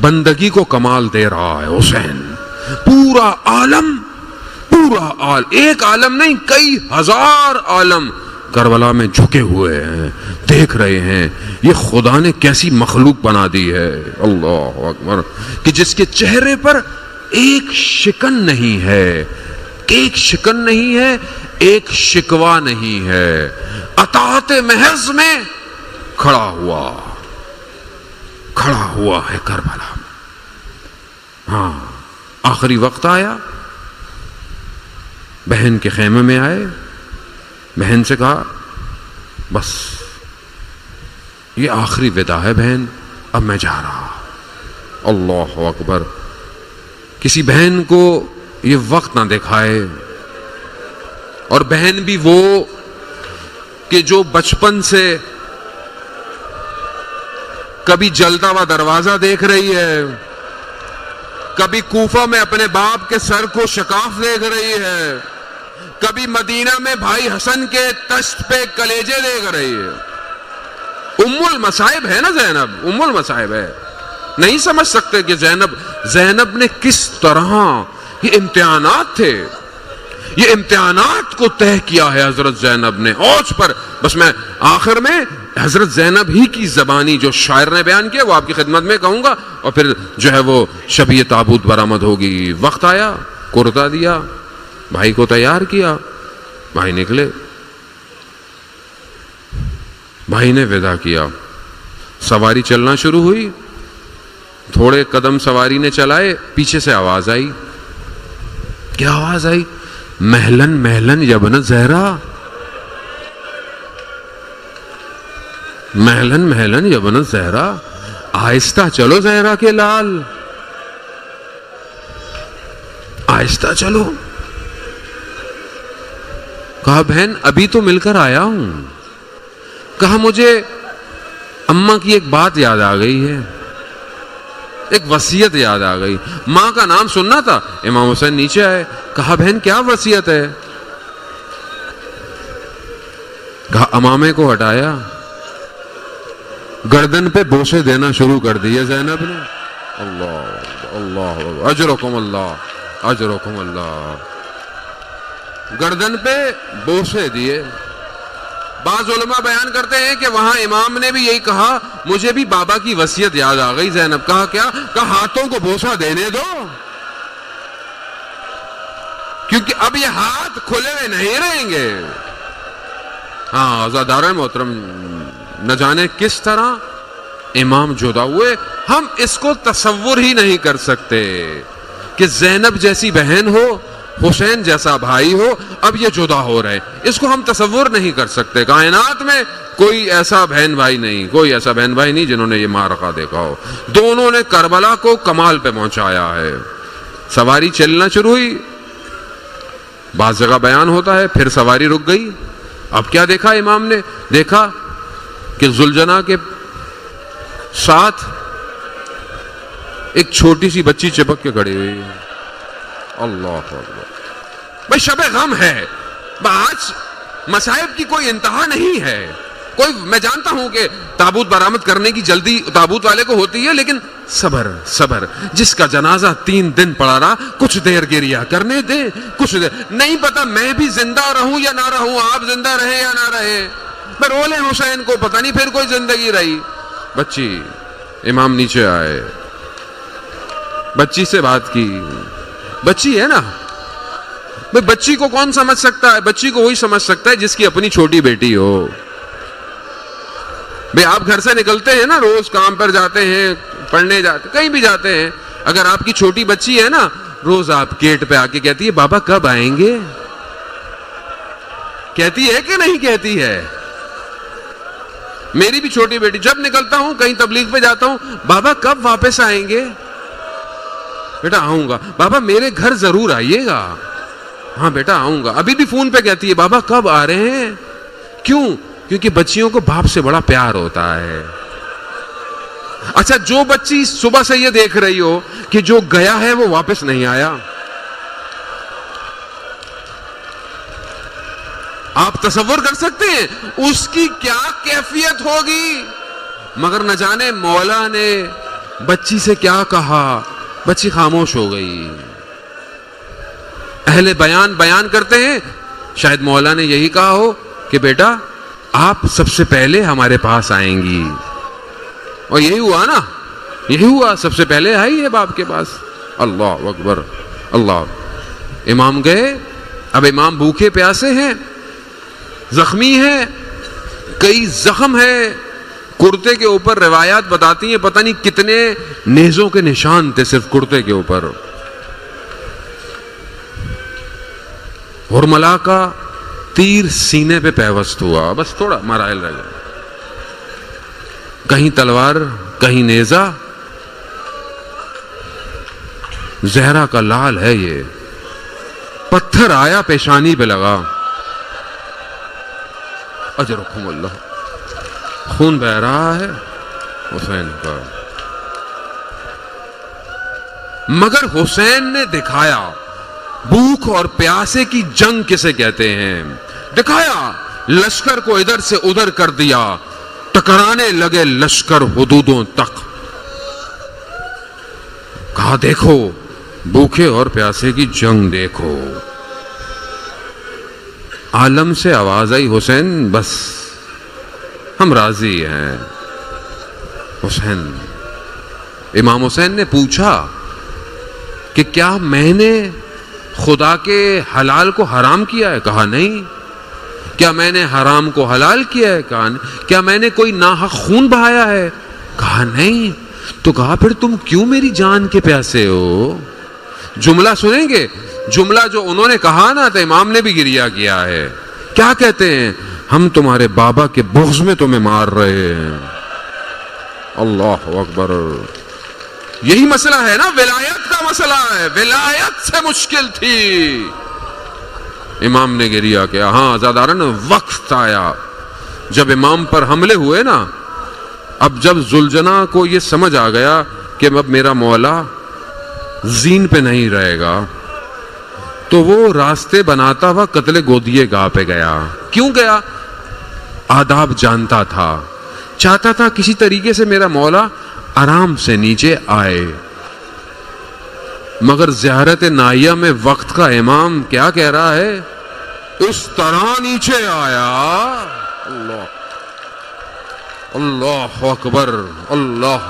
بندگی کو کمال دے رہا ہے حسین. پورا عالم ایک عالم نہیں کئی ہزار عالم کربلا میں جھکے ہوئے ہیں, دیکھ رہے ہیں یہ خدا نے کیسی مخلوق بنا دی ہے. اللہ اکبر. کہ جس کے چہرے پر ایک شکن نہیں ہے, ایک شکوہ نہیں ہے, اطاعت محض میں کھڑا ہوا ہے کربلا میں. ہاں آخری وقت آیا, بہن کے خیمے میں آئے, بہن سے کہا بس یہ آخری وداع ہے بہن, اب میں جا رہا. اللہ اکبر. کسی بہن کو یہ وقت نہ دکھائے, اور بہن بھی وہ کہ جو بچپن سے کبھی جلتا ہوا دروازہ دیکھ رہی ہے, کبھی کوفہ میں اپنے باپ کے سر کو شکاف دیکھ رہی ہے, کبھی مدینہ میں بھائی حسن کے تشت پہ کلیجے دیکھ رہی ہے. ام المصائب ہے نا زینب, ام المصائب ہے. نہیں سمجھ سکتے کہ زینب نے کس طرح, یہ امتحانات تھے, یہ امتحانات کو طے کیا ہے حضرت زینب نے اوج پر. بس میں آخر میں حضرت زینب ہی کی زبانی جو شاعر نے بیان کیا وہ آپ کی خدمت میں کہوں گا, اور پھر جو ہے وہ شبیہ تابوت برآمد ہوگی. وقت آیا, کرتا دیا, بھائی کو تیار کیا, بھائی نکلے, بھائی نے ودا کیا, سواری چلنا شروع ہوئی. تھوڑے قدم سواری نے چلائے, پیچھے سے آواز آئی. کیا آواز آئی؟ محلن محلن یبن زہرا, محلن محلن یبن زہرا, آہستہ چلو زہرا کے لال, آہستہ چلو. کہا بہن ابھی تو مل کر آیا ہوں. کہا مجھے اماں کی ایک بات یاد آ گئی ہے, ایک وصیت یاد آ گئی. ماں کا نام سننا تھا. امام حسین نیچے آئے. کہا بہن کیا وصیت ہے؟ کہا امامے کو ہٹایا, گردن پہ بوسے دینا شروع کر دیے زینب نے. اللہ اللہ اجرکم اللہ, اجرکم اللہ. گردن پہ بوسے دیے. بعض علماء بیان کرتے ہیں کہ وہاں امام نے بھی یہی کہا, مجھے بھی بابا کی وصیت یاد آ گئی. زینب کہا کیا؟ کہا ہاتھوں کو بوسہ دینے دو, کیونکہ اب یہ ہاتھ کھلے ہوئے نہیں رہیں گے. ہاں عزادارِ محترم, نہ جانے کس طرح امام جدا ہوئے. ہم اس کو تصور ہی نہیں کر سکتے کہ زینب جیسی بہن ہو, حسین جیسا بھائی ہو, اب یہ جدا ہو رہے. اس کو ہم تصور نہیں کر سکتے. کائنات میں کوئی ایسا بہن بھائی نہیں, جنہوں نے یہ معرکہ دیکھا ہو. دونوں نے کربلا کو کمال پہ پہنچایا ہے. سواری چلنا شروع ہوئی. بعض جگہ بیان ہوتا ہے پھر سواری رک گئی. اب کیا دیکھا امام نے؟ دیکھا کہ ذوالجناح کے ساتھ ایک چھوٹی سی بچی چپک کے کھڑی ہوئی ہے. اللہ اکبر. بھائی شب غم ہے, آج مصائب کی کوئی انتہا نہیں ہے. کوئی, میں جانتا ہوں کہ تابوت برآمد کرنے کی جلدی تابوت والے کو ہوتی ہے, لیکن صبر صبر. جس کا جنازہ 3 دن پڑا رہا, کچھ دیر گریا کرنے دے, کچھ دیر. نہیں پتا میں بھی زندہ رہوں یا نہ رہوں, آپ زندہ رہے یا نہ رہے. میں رولے حسین کو پتہ نہیں پھر کوئی زندگی رہی. بچی, امام نیچے آئے, بچی سے بات کی. بچی ہے نا, بچی کو کون سمجھ سکتا ہے؟ بچی کو وہی سمجھ سکتا ہے جس کی اپنی چھوٹی بیٹی ہو. بھئی آپ گھر سے نکلتے ہیں نا, روز کام پر جاتے ہیں, پڑھنے جاتے, کہیں بھی جاتے ہیں. اگر آپ کی چھوٹی بچی ہے نا, روز آپ گیٹ پہ آ کے کہتی ہے بابا کب آئیں گے؟ کہتی ہے کہ نہیں کہتی ہے؟ میری بھی چھوٹی بیٹی, جب نکلتا ہوں کہیں تبلیغ پہ جاتا ہوں, بابا کب واپس آئیں گے؟ بیٹا آؤں گا. بابا میرے گھر ضرور آئیے گا. ہاں بیٹا آؤں گا. ابھی بھی فون پہ کہتی ہے بابا کب آ رہے ہیں. کیوں؟ کیونکہ بچیوں کو باپ سے بڑا پیار ہوتا ہے. اچھا, جو بچی صبح سے یہ دیکھ رہی ہو کہ جو گیا ہے وہ واپس نہیں آیا, آپ تصور کر سکتے ہیں اس کی کیا کیفیت ہوگی؟ مگر نہ جانے مولا نے بچی سے کیا کہا، بچی خاموش ہو گئی. اہل بیان کرتے ہیں شاید مولا نے یہی کہا ہو کہ بیٹا آپ سب سے پہلے ہمارے پاس آئیں گی. اور یہی ہوا نا، یہی ہوا، سب سے پہلے آئی ہے باپ کے پاس. اللہ اکبر اللہ. امام گئے. اب امام بھوکے پیاسے ہیں، زخمی ہیں، کئی زخم ہے کرتے کے اوپر. روایات بتاتی ہیں پتہ نہیں کتنے نیزوں کے نشان تھے صرف کرتے کے اوپر. ہرملا کا تیر سینے پہ پیوست ہوا، بس تھوڑا مراحل رہ گئے. کہیں تلوار کہیں نیزہ. زہرا کا لال ہے یہ. پتھر آیا پیشانی پہ لگا. اجرکم اللہ. خون بہ رہا ہے حسین کا. مگر حسین نے دکھایا بھوک اور پیاسے کی جنگ کسے کہتے ہیں. دکھایا، لشکر کو ادھر سے ادھر کر دیا، ٹکرانے لگے لشکر حدودوں تک. کہا دیکھو بھوکے اور پیاسے کی جنگ دیکھو. عالم سے آواز آئی حسین بس ہم راضی ہیں. حسین، امام حسین نے پوچھا کہ کیا میں نے خدا کے حلال کو حرام کیا ہے؟ کہا نہیں. کیا میں نے حرام کو حلال کیا ہے؟ کہا نہیں. کیا میں نے کوئی ناحق خون بہایا ہے؟ کہا نہیں. تو کہا پھر تم کیوں میری جان کے پیاسے ہو؟ جملہ سنیں گے، جملہ جو انہوں نے کہا نا تو امام نے بھی گریہ کیا ہے. کیا کہتے ہیں؟ ہم تمہارے بابا کے بغض میں تمہیں مار رہے ہیں. اللہ اکبر. یہی مسئلہ ہے نا، ولایت کا مسئلہ ہے. ولایت سے مشکل تھی. امام نے گریہ کیا. ہاں آزادارن وقت آیا جب امام پر حملے ہوئے نا. اب جب ذوالجناح کو یہ سمجھ آ گیا کہ اب میرا مولا زین پہ نہیں رہے گا، تو وہ راستے بناتا ہوا قتل گودیے گاہ پہ گیا. کیوں گیا؟ آداب جانتا تھا، چاہتا تھا کسی طریقے سے میرا مولا آرام سے نیچے آئے. مگر زیارت نائیہ میں وقت کا امام کیا کہہ رہا ہے؟ اس طرح نیچے آیا. اللہ اللہ اکبر اللہ.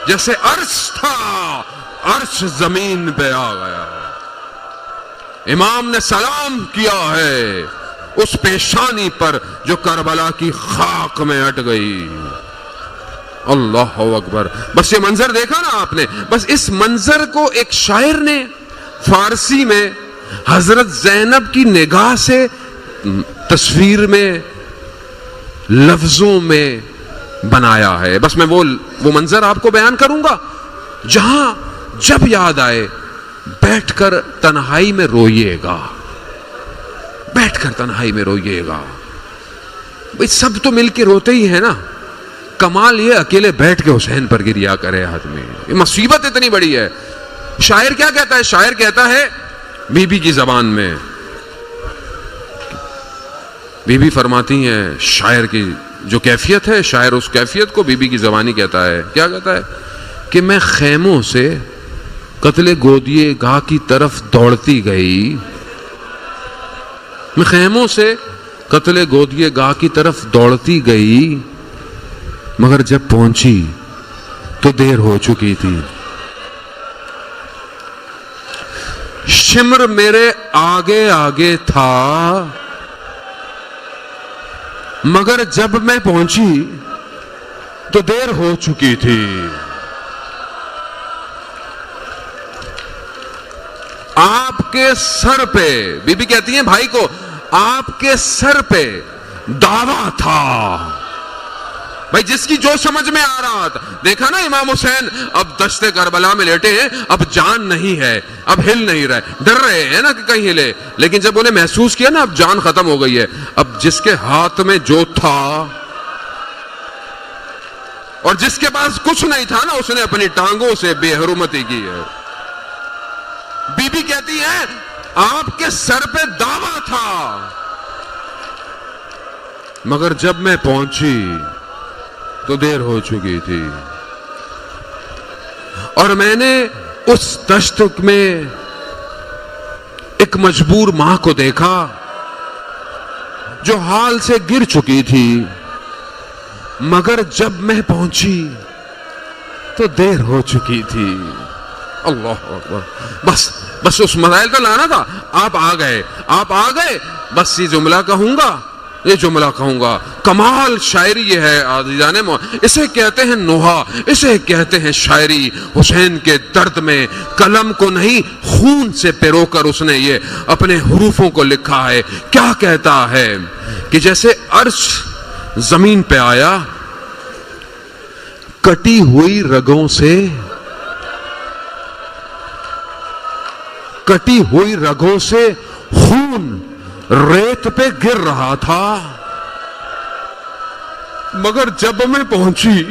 جیسے عرش تھا عرش زمین پہ آ گیا. امام نے سلام کیا ہے اس پیشانی پر جو کربلا کی خاک میں اٹ گئی. اللہ اکبر. بس یہ منظر دیکھا نا آپ نے، بس اس منظر کو ایک شاعر نے فارسی میں حضرت زینب کی نگاہ سے تصویر میں لفظوں میں بنایا ہے. بس میں وہ منظر آپ کو بیان کروں گا جہاں جب یاد آئے بیٹھ کر تنہائی میں روئیے گا. بیٹھ کر تنہائی میں روئیے گا. بھئی سب تو مل کے روتے ہی ہیں نا، کمال یہ اکیلے بیٹھ کے حسین پر گریہ کرے آدمی. یہ مصیبت اتنی بڑی ہے. شاعر کیا کہتا ہے؟ شاعر کہتا ہے بی بی کی زبان میں. بی بی فرماتی ہیں شاعر کی جو کیفیت ہے، شاعر اس کیفیت کو بی بی کی زبانی کہتا ہے. کیا کہتا ہے؟ کہ میں خیموں سے قتل گودیے گاہ کی طرف دوڑتی گئی. میں خیموں سے قتل گودیے گاہ کی طرف دوڑتی گئی، مگر جب پہنچی تو دیر ہو چکی تھی. شمر میرے آگے آگے تھا، مگر جب میں پہنچی تو دیر ہو چکی تھی. آپ کے سر پہ، بی بی کہتی ہیں بھائی کو، آپ کے سر پہ دعویٰ تھا. بھائی جس کی جو سمجھ میں آ رہا تھا. دیکھا نا امام حسین اب دشت کربلا میں لیٹے ہیں، اب جان نہیں ہے، اب ہل نہیں رہے، ڈر رہے ہیں نا کہ کہیں ہلے. لیکن جب انہیں محسوس کیا نا اب جان ختم ہو گئی ہے، اب جس کے ہاتھ میں جو تھا اور جس کے پاس کچھ نہیں تھا نا، اس نے اپنی ٹانگوں سے بے حرمتی کی ہے. بی بی کہتی ہے آپ کے سر پہ دعویٰ تھا، مگر جب میں پہنچی تو دیر ہو چکی تھی. اور میں نے اس دشت میں ایک مجبور ماں کو دیکھا جو حال سے گر چکی تھی، مگر جب میں پہنچی تو دیر ہو چکی تھی۔ اللہ اکبر۔ بس اس مسائل کا لانا تھا، آپ آ گئے، بس یہ جملہ کہوں گا۔ کمال شاعری یہ ہے عزیزان، اسے کہتے ہیں نوحہ، اسے کہتے ہیں شاعری۔ حسین کے درد میں قلم کو نہیں خون سے پیرو کر اس نے یہ اپنے حروفوں کو لکھا ہے۔ کیا کہتا ہے کہ جیسے عرش زمین پہ آیا، کٹی ہوئی رگوں سے خون ریت پہ گر رہا تھا، مگر جب میں پہنچی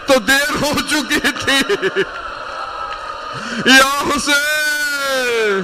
تو دیر ہو چکی تھی۔ یا حسین